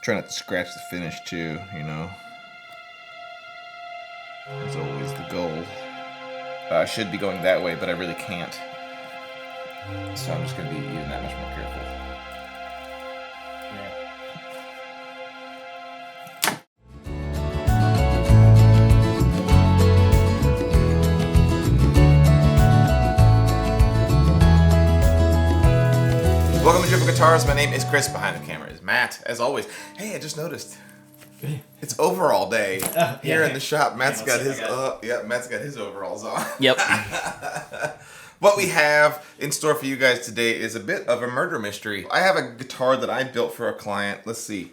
Try not to scratch the finish too, you know. Is always the goal. I should be going that way, but I really can't. So I'm just going to be even that much more careful. Welcome to Triple Guitars. My name is Chris. Behind the camera is Matt. As always, hey, I just noticed it's overall day here in the shop. Matt's got his Matt's got his overalls on. Yep. What we have in store for you guys today is a bit of a murder mystery. I have a guitar that I built for a client. Let's see.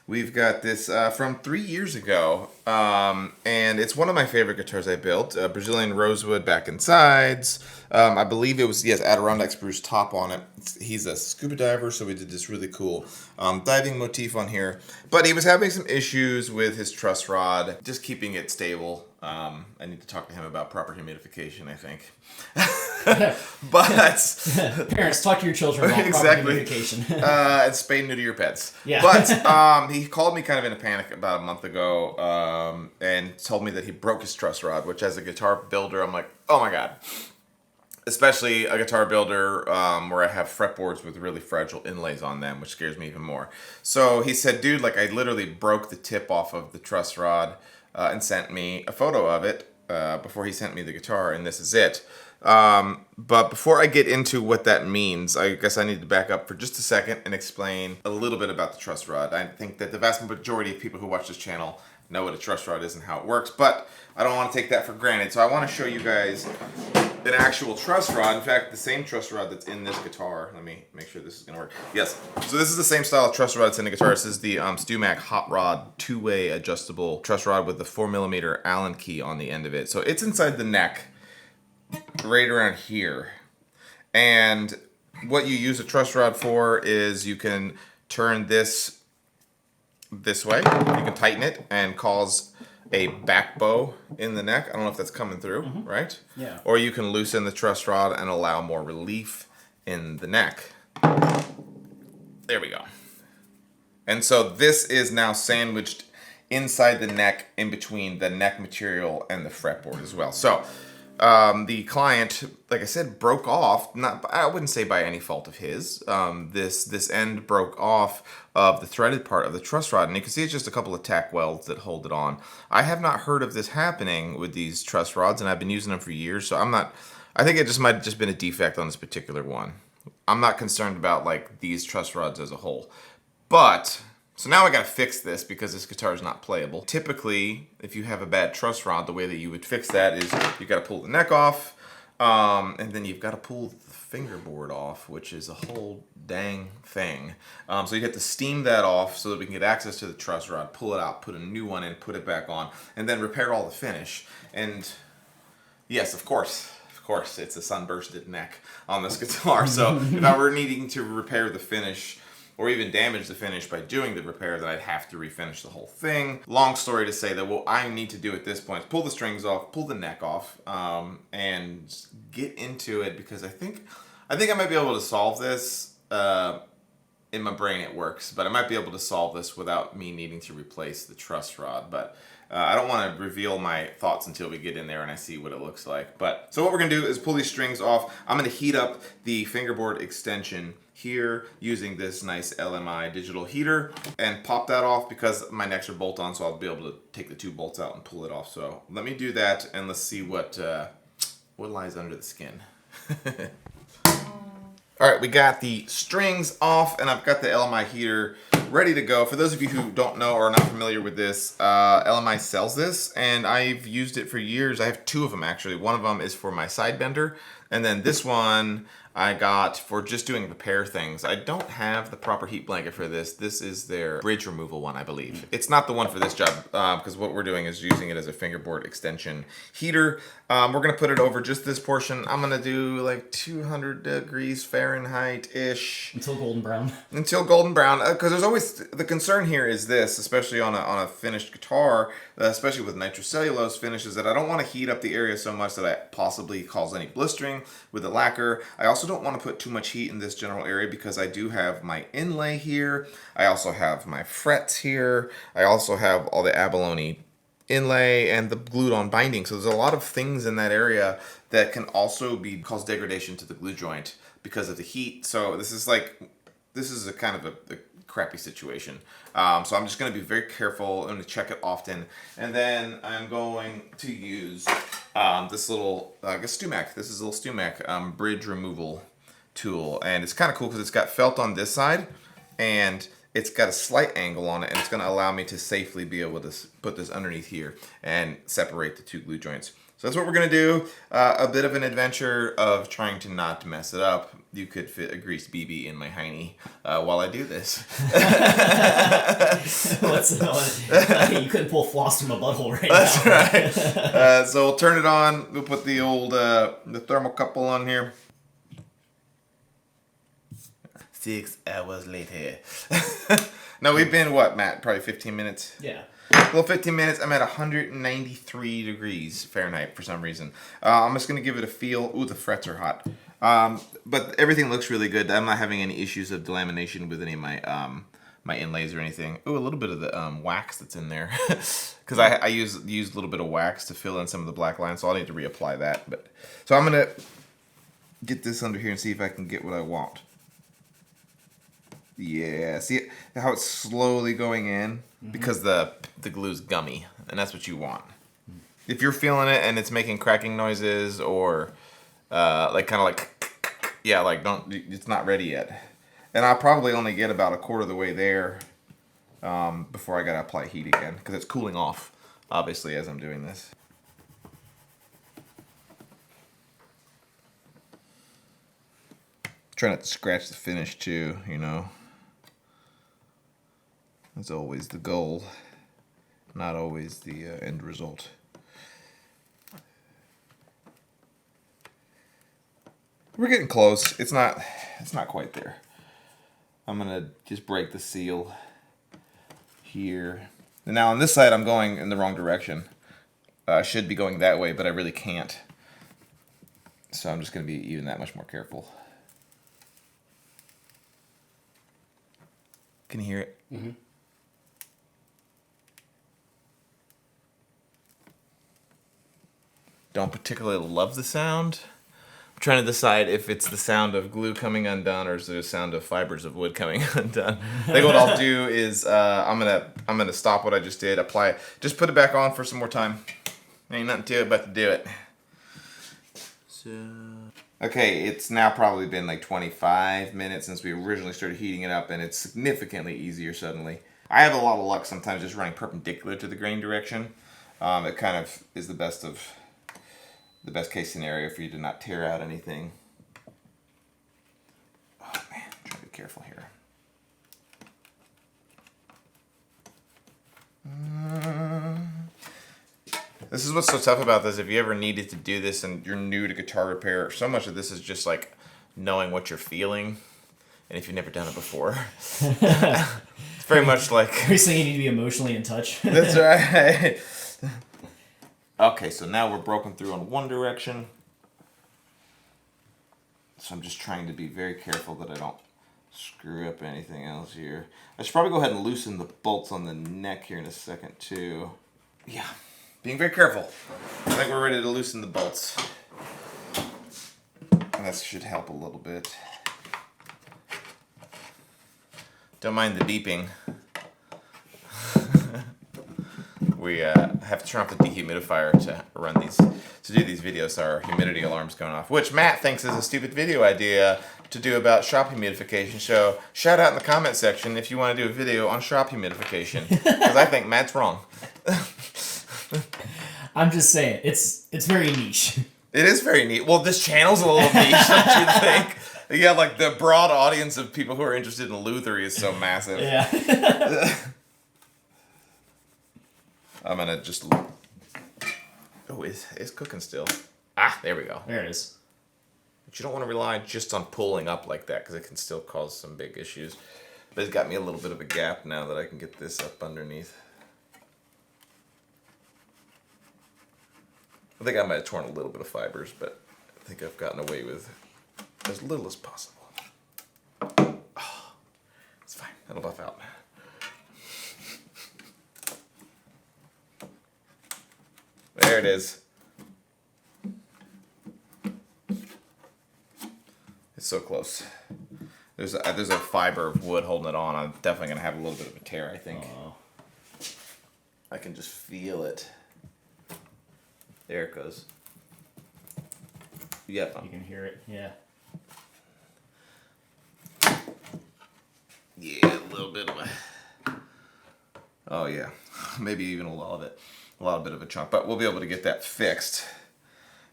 We've got this from 3 years ago, and it's one of my favorite guitars I built. Brazilian rosewood back and sides. I believe it was, yes, Adirondack spruce top on it. He's a scuba diver, so we did this really cool diving motif on here. But he was having some issues with his truss rod, just keeping it stable. I need to talk to him about proper humidification, I think. But parents, talk to your children about exactly. proper humidification. And spay and neuter your pets. Yeah. But he called me kind of in a panic about a month ago and told me that he broke his truss rod, which as a guitar builder, I'm like, oh my God. Especially a guitar builder where I have fretboards with really fragile inlays on them, which scares me even more. So he said, dude, like I literally broke the tip off of the truss rod and sent me a photo of it before he sent me the guitar, and this is it. But before I get into what that means, I guess I need to back up for just a second and explain a little bit about the truss rod. I think that the vast majority of people who watch this channel know what a truss rod is and how it works, but I don't want to take that for granted. So I want to show you guys an actual truss rod. In fact, the same truss rod that's in this guitar. Let me make sure this is going to work. Yes. So this is the same style of truss rod that's in the guitar. This is the StewMac Hot Rod two-way adjustable truss rod with the 4mm Allen key on the end of it. So it's inside the neck, right around here. And what you use a truss rod for is you can turn this way. You can tighten it and cause a back bow in the neck. I don't know if that's coming through, right? Yeah. Or you can loosen the truss rod and allow more relief in the neck. There we go. And so this is now sandwiched inside the neck, in between the neck material and the fretboard as well. So the client, like I said, broke off, I wouldn't say by any fault of his. This end broke off of the threaded part of the truss rod, and you can see it's just a couple of tack welds that hold it on. I have not heard of this happening with these truss rods, and I've been using them for years, so I think it just might have just been a defect on this particular one. I'm not concerned about like these truss rods as a whole. But so now I gotta fix this because this guitar is not playable. Typically, if you have a bad truss rod, the way that you would fix that is you gotta pull the neck off, and then you've gotta pull the fingerboard off, which is a whole dang thing. So you have to steam that off so that we can get access to the truss rod, pull it out, put a new one in, put it back on, and then repair all the finish. And yes, of course, it's a sunbursted neck on this guitar. So if I were needing to repair the finish, or even damage the finish by doing the repair, then I'd have to refinish the whole thing. Long story to say that what I need to do at this point is pull the strings off, pull the neck off, and get into it, because I think I might be able to solve this. In my brain it works, but I might be able to solve this without me needing to replace the truss rod. But I don't want to reveal my thoughts until we get in there and I see what it looks like. But so what we're gonna do is pull these strings off. I'm gonna heat up the fingerboard extension here using this nice LMI digital heater and pop that off, because my necks are bolt on, so I'll be able to take the two bolts out and pull it off. So let me do that, and let's see what lies under the skin. All right, we got the strings off, and I've got the LMI heater ready to go. For those of you who don't know or are not familiar with this, LMI sells this, and I've used it for years. I have two of them, actually. One of them is for my side bender, and then this one I got for just doing repair things. I don't have the proper heat blanket for this. This is their bridge removal one, I believe. It's not the one for this job, because what we're doing is using it as a fingerboard extension heater. We're gonna put it over just this portion. I'm gonna do like 200 degrees Fahrenheit-ish. Until golden brown. Until golden brown, because there's always, the concern here is this, especially on a finished guitar, especially with nitrocellulose finishes, that I don't want to heat up the area so much that I possibly cause any blistering with the lacquer. I also also don't want to put too much heat in this general area because I do have my inlay here. I also have my frets here. I also have all the abalone inlay and the glued on binding. So there's a lot of things in that area that can also cause degradation to the glue joint because of the heat. So this is a kind of a crappy situation. So I'm just going to be very careful. I'm going to check it often. And then I'm going to use this little, Stumac. This is a little Stumac bridge removal tool. And it's kind of cool because it's got felt on this side and it's got a slight angle on it, and it's going to allow me to safely be able to put this underneath here and separate the two glue joints. So that's what we're going to do. A bit of an adventure of trying to not mess it up. You could fit a greased BB in my hiney while I do this. You couldn't pull floss from a butthole right That's now. right. So we'll turn it on. We'll put the old the thermocouple on here. 6 hours later. No, we've been, what, Matt? Probably 15 minutes? Yeah. A little 15 minutes. I'm at 193 degrees Fahrenheit for some reason. I'm just going to give it a feel. Ooh, the frets are hot. But everything looks really good. I'm not having any issues of delamination with any of my my inlays or anything. Ooh, a little bit of the wax that's in there. Because I used a little bit of wax to fill in some of the black lines, so I'll need to reapply that. So I'm going to get this under here and see if I can get what I want. Yeah, see how it's slowly going in? Because the glue's gummy, and that's what you want. If you're feeling it and it's making cracking noises or it's not ready yet. And I'll probably only get about a quarter of the way there before I gotta apply heat again, because it's cooling off, obviously, as I'm doing this. Try not to scratch the finish too, you know. That's always the goal, not always the end result. We're getting close. It's not quite there. I'm gonna just break the seal here. And now on this side, I'm going in the wrong direction. I should be going that way, but I really can't. So I'm just gonna be even that much more careful. Can you hear it? Mm-hmm. Don't particularly love the sound. I'm trying to decide if it's the sound of glue coming undone or is it the sound of fibers of wood coming undone. I think what I'll do is I'm gonna stop what I just did, apply, just put it back on for some more time. Ain't nothing to it but to do it. So okay, it's now probably been like 25 minutes since we originally started heating it up, and it's significantly easier suddenly. I have a lot of luck sometimes just running perpendicular to the grain direction. It kind of is the best case scenario for you to not tear out anything. Oh man, I'm trying to be careful here. This is what's so tough about this. If you ever needed to do this and you're new to guitar repair, so much of this is just like knowing what you're feeling. And if you've never done it before, it's very much like... You're saying you need to be emotionally in touch. That's right. Okay, so now we're broken through on one direction. So I'm just trying to be very careful that I don't screw up anything else here. I should probably go ahead and loosen the bolts on the neck here in a second too. Yeah, being very careful. I think we're ready to loosen the bolts. And that should help a little bit. Don't mind the beeping. We have to turn off the dehumidifier to do these videos, so our humidity alarm's going off, which Matt thinks is a stupid video idea to do about shop humidification. So shout out in the comment section if you want to do a video on shop humidification, because I think Matt's wrong. I'm just saying, it's very niche. It is very neat. Well, this channel's a little niche, don't you think? Yeah, like the broad audience of people who are interested in luthery is so massive. Yeah. I'm gonna just... Oh, it's cooking still. Ah, there we go. There it is. But you don't want to rely just on pulling up like that, because it can still cause some big issues. But it's got me a little bit of a gap now that I can get this up underneath. I think I might have torn a little bit of fibers, but I think I've gotten away with as little as possible. Oh, it's fine. That'll buff out. There it is. It's so close. There's a fiber of wood holding it on. I'm definitely gonna have a little bit of a tear, I think. I can just feel it. There it goes. Yep. You can hear it, yeah. Yeah, a little bit of a. Oh yeah, maybe even a lot bit of a chunk, but we'll be able to get that fixed.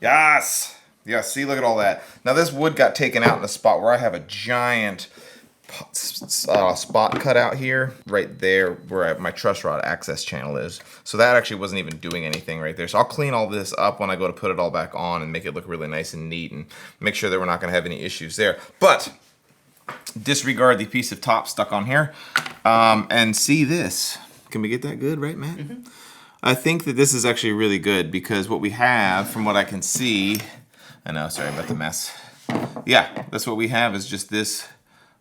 Yes. Yeah. See, look at all that. Now this wood got taken out in a spot where I have a giant spot cut out here, right there where my truss rod access channel is. So that actually wasn't even doing anything right there. So I'll clean all this up when I go to put it all back on and make it look really nice and neat and make sure that we're not going to have any issues there. But disregard the piece of top stuck on here and see this. Can we get that good, right, Matt? Mm-hmm. I think that this is actually really good because what we have, from what I can see, I know, sorry about the mess. Yeah, that's what we have is just this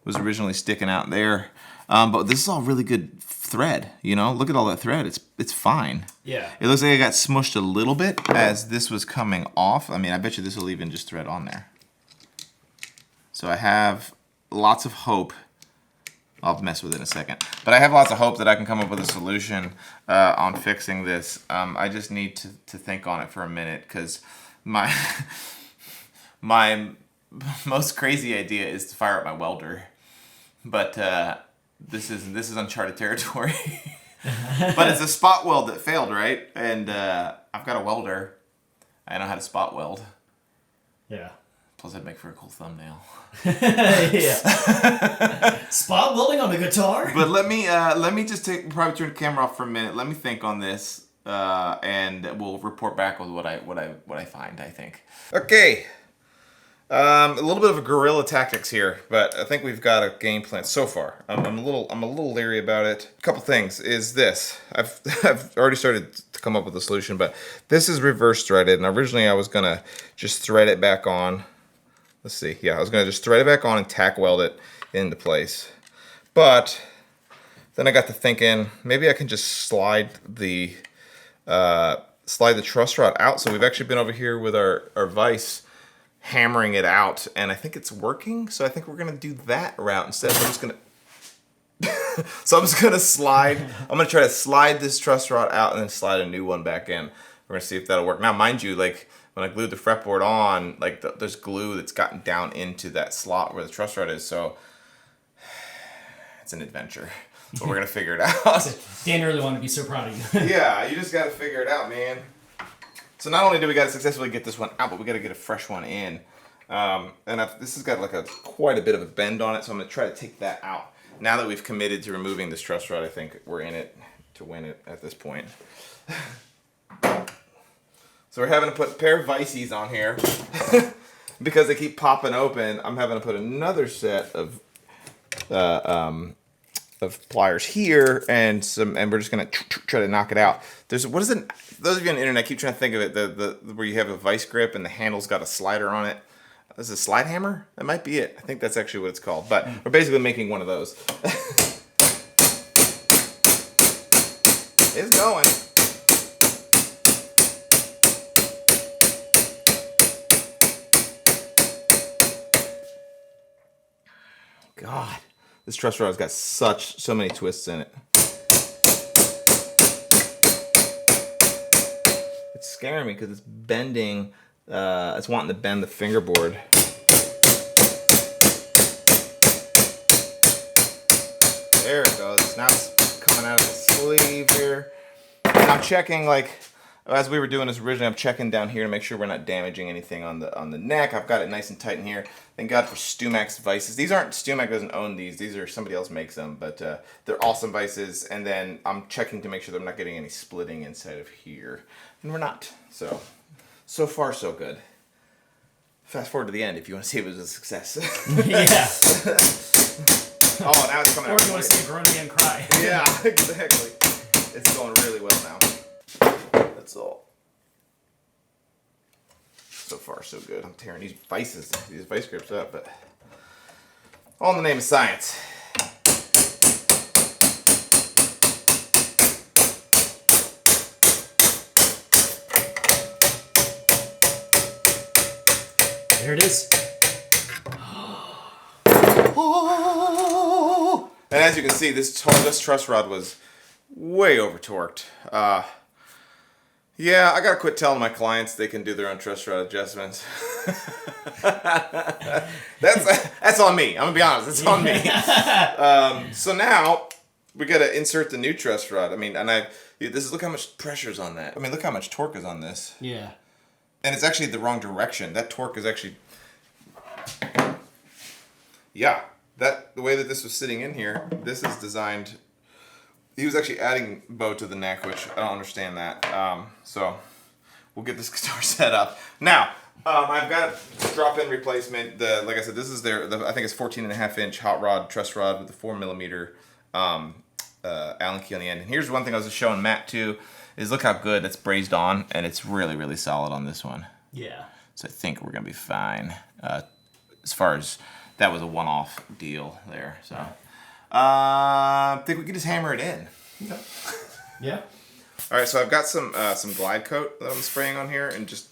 was originally sticking out there. But this is all really good thread, you know? Look at all that thread. It's fine. Yeah. It looks like I got smushed a little bit as this was coming off. I mean, I bet you this will even just thread on there. So I have lots of hope. I'll mess with it in a second. But I have lots of hope that I can come up with a solution on fixing this. I just need to think on it for a minute because my most crazy idea is to fire up my welder. But this is uncharted territory. But it's a spot weld that failed, right? And I've got a welder. I know how to spot weld. Yeah. Plus, I'd make for a cool thumbnail. Yeah. Spot welding on the guitar. But let me just probably turn the camera off for a minute. Let me think on this, and we'll report back with what I find. I think. Okay. A little bit of a guerrilla tactics here, but I think we've got a game plan so far. I'm a little leery about it. A couple things is this. I've already started to come up with a solution, but this is reverse threaded, and originally I was gonna just thread it back on. Let's see. Yeah, I was gonna just thread it back on and tack weld it into place. But then I got to thinking maybe I can just slide the truss rod out. So we've actually been over here with our vise hammering it out, and I think it's working. So I think we're gonna do that route instead. So I'm just gonna slide. I'm gonna try to slide this truss rod out and then slide a new one back in. We're gonna see if that'll work. Now, mind you, like when I glued the fretboard on, like there's glue that's gotten down into that slot where the truss rod is. So it's an adventure, but we're gonna figure it out. Dan really wanted to be so proud of you. Yeah, you just gotta figure it out, man. So not only do we got to successfully get this one out, but we got to get a fresh one in. This has got like quite a bit of a bend on it, so I'm going to try to take that out. Now that we've committed to removing this truss rod, I think we're in it to win it at this point. So we're having to put a pair of vices on here because they keep popping open. I'm having to put another set of pliers here, and we're just gonna try to knock it out. Those of you on the internet keep trying to think of it, the where you have a vice grip and the handle's got a slider on it. This is a slide hammer? That might be it. I think that's actually what it's called. But we're basically making one of those. It's going. God. This truss rod's got so many twists in it. It's scaring me because it's bending, it's wanting to bend the fingerboard. There it goes. Now it's coming out of the sleeve here. And I'm checking, like, as we were doing this originally, I'm checking down here to make sure we're not damaging anything on the neck. I've got it nice and tight in here. Thank God for Stumax vices. These aren't, Stumax doesn't own these. These are, somebody else makes them, but they're awesome vices. And then I'm checking to make sure that I'm not getting any splitting inside of here. And we're not. So far so good. Fast forward to the end if you want to see if it was a success. Yeah. Oh, now it's coming out. Or you want to see a grown man cry. Yeah, exactly. It's going really well now. That's all. So far, so good. I'm tearing these vice grips up, but all in the name of science. There it is. And as you can see, this truss rod was way over torqued. Yeah, I gotta quit telling my clients they can do their own truss rod adjustments. That's on me. I'm gonna be honest. It's on me. So now we gotta insert the new truss rod. I mean, look how much pressure's on that. I mean, look how much torque is on this. Yeah. And it's actually the wrong direction. That torque is actually, yeah. The way that this was sitting in here, this is designed. He was actually adding bow to the neck, which I don't understand that. So we'll get this guitar set up. Now, I've got a drop-in replacement. Like I said, this is I think it's 14.5-inch hot rod, truss rod with a 4mm Allen key on the end. And here's one thing I was just showing Matt too, is look how good it's brazed on, and it's really, really solid on this one. Yeah. So I think we're gonna be fine. As far as that was a one-off deal there. So I think we can just hammer it in. Okay. Yeah. All right, so I've got some glide coat that I'm spraying on here, and just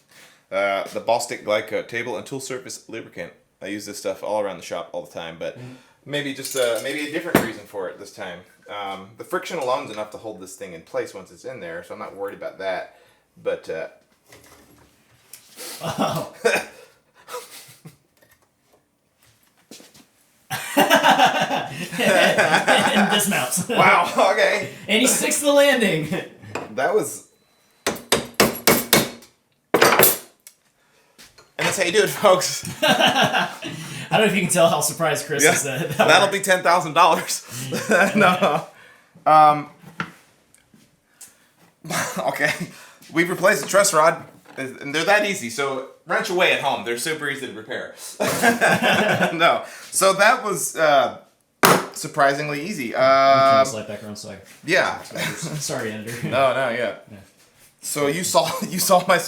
the Ball Stick Glide Coat table and tool surface lubricant. I use this stuff all around the shop all the time, but maybe just maybe a different reason for it this time. The friction alone is enough to hold this thing in place once it's in there, so I'm not worried about that. But Oh. And dismounts. wow, okay. And he sticks to the landing. That was... And that's how you do it, folks. I don't know if you can tell how surprised Chris is. That'll be $10,000. No. Okay. We've replaced the truss rod, and they're that easy. So wrench away at home. They're super easy to repair. No. So that was surprisingly easy. Slide back around, so yeah. sorry, editor. No, yeah. So you saw my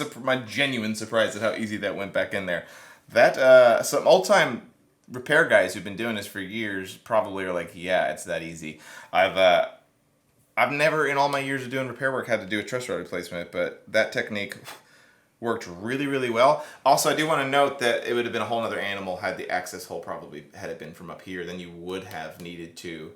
genuine surprise at how easy that went back in there. That some old time repair guys who've been doing this for years probably are like, yeah, it's that easy. I've never in all my years of doing repair work had to do a truss rod replacement, but that technique worked really, really well. Also, I do want to note that it would have been a whole other animal had the access hole probably had it been from up here. Then you would have needed to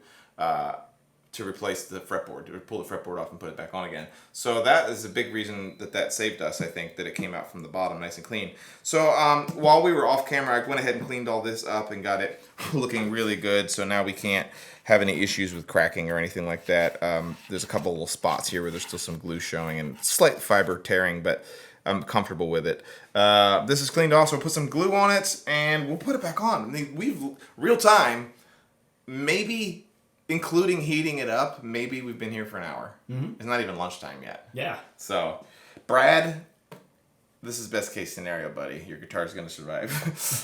replace the fretboard, to pull the fretboard off and put it back on again. So that is a big reason that saved us, I think, that it came out from the bottom nice and clean. So while we were off camera, I went ahead and cleaned all this up and got it looking really good. So now we can't have any issues with cracking or anything like that. There's a couple little spots here where there's still some glue showing and slight fiber tearing, but I'm comfortable with it. This is cleaned off, so we'll put some glue on it and we'll put it back on. I mean, we've real time, maybe including heating it up, maybe we've been here for an hour. Mm-hmm. It's not even lunchtime yet. Yeah. So, Brad, this is best case scenario, buddy. Your guitar's gonna survive. It's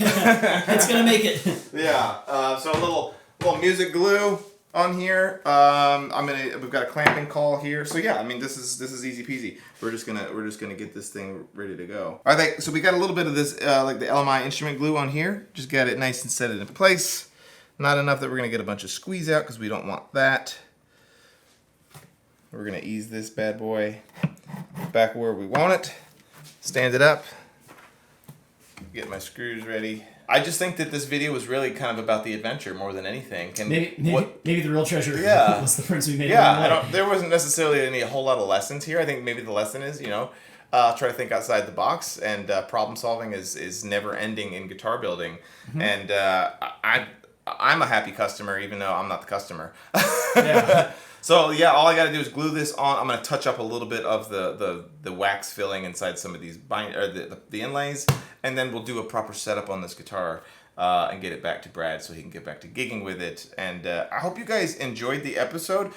gonna make it. Yeah. So a little music glue on here. We've got a clamping call here. So yeah, I mean this is easy peasy. We're just gonna get this thing ready to go. All right, so we got a little bit of this like the LMI instrument glue on here. Just got it nice and set it in place. Not enough that we're gonna get a bunch of squeeze out because we don't want that. We're gonna ease this bad boy back where we want it. Stand it up. Get my screws ready. I just think that this video was really kind of about the adventure more than anything. Maybe the real treasure was the prints we made. Yeah, there wasn't necessarily a whole lot of lessons here. I think maybe the lesson is, try to think outside the box, and problem solving is never ending in guitar building. Mm-hmm. And I'm a happy customer, even though I'm not the customer. Yeah. So yeah, all I got to do is glue this on. I'm going to touch up a little bit of the wax filling inside some of these the inlays, and then we'll do a proper setup on this guitar and get it back to Brad so he can get back to gigging with it. And I hope you guys enjoyed the episode.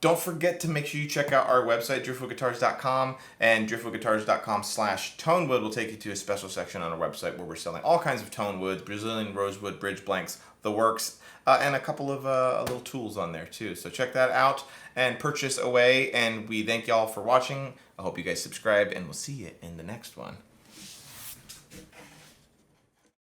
Don't forget to make sure you check out our website, driftwoodguitars.com, and driftwoodguitars.com/tonewood will take you to a special section on our website where we're selling all kinds of tone woods, Brazilian rosewood, bridge blanks, the works, and a couple of little tools on there too. So check that out and purchase away, and we thank y'all for watching. I hope you guys subscribe, and we'll see you in the next one.